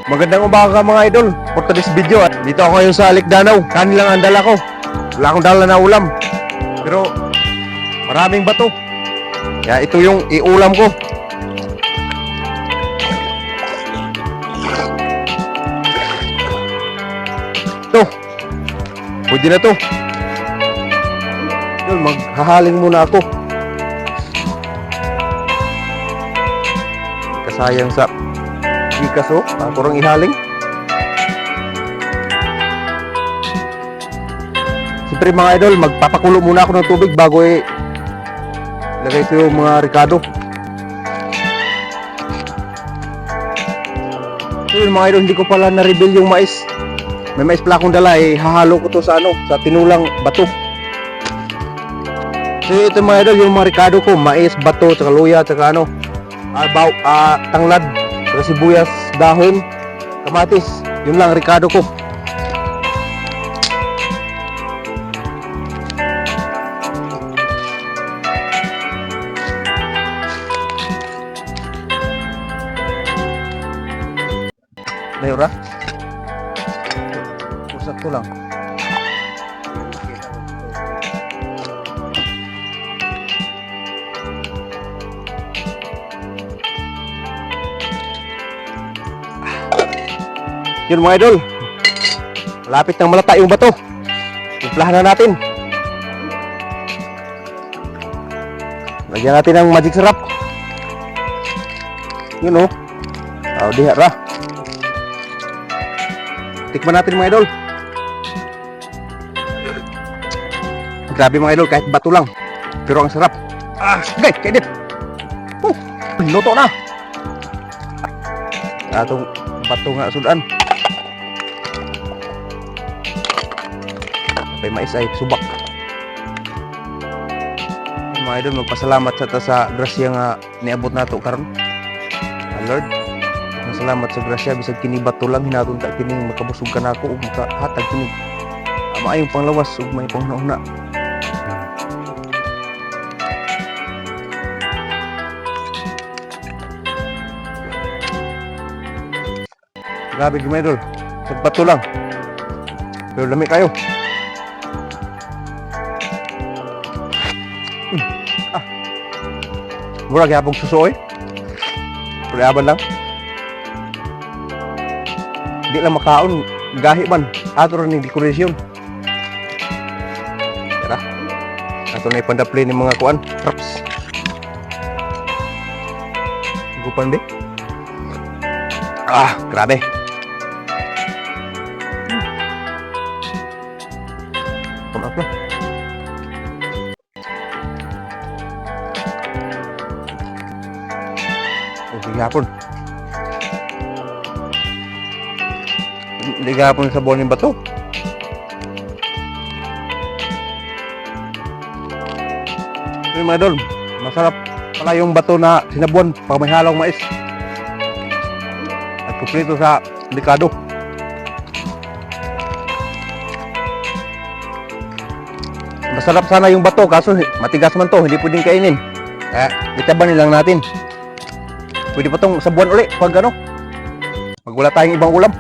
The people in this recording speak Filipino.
Magandang umaga mga idol. For today's video, dito ako ngayon sa Alikdanaw. Kanin lang ang dala ko. Wala akong dala na ulam. Pero maraming bato. Kaya ito yung iulam ko. Ito. Pwede na to. Yun, maghahaling muna ako. Kasayang sa ikaso, kurang ihaling. Siyempre mga idol, magpapakulo muna ako ng tubig bago lagay ko yung mga ricado. So yun mga idol, hindi ko pala na-reveal yung mais. May mais pala akong dala, hahalo ko to sa sa tinulang bato. So ito mga idol, yung mga ricado ko, mais, bato, tsaka luya, tsaka tanglad, tsaka sibuyas, dahon, kamatis. Yun lang ricado ko. Mayura? Sakto lang. Yun mga idol, malapit nang malata yung bato. Timplahan na natin. Lagyan natin ng magic syrup. Yun o. Diha ra. Tikman natin mga idol. Grabe mga idol, kahit bato lang, pero ang sarap. Okay, kainit. Luto na. Atong bato nga sudan. May mais ay subak. Mga idol, magpasalamat sa grasya nga niabot nato karon. Lord, salamat sa grasya, bisag kini bato lang hinaton ta kining makabusog ka nako ug makahatag kini maayong panglawas ug may panghuna. Grabe mga idol, sa bato lang pero lami kayo. Mura gyapon susoy. Pulaban lang. Di lang makaon, gahi man. Ato rin yung dekorasyon. Tara. Ato na ipandapli ng mga kuan. Props. Gupan di. Grabe. Kumat na. Ligapon. Ligapon sa buwan ng bato. Yung mga idol, masarap pala yung bato na sinabuan pag may halong mais. At kuprito sa likado. Masarap sana yung bato kaso matigas man to, hindi pwedeng kainin. Kaya itabanin lang natin. Pwede pa itong sabuan uli pag pag wala tayong ibang ulam.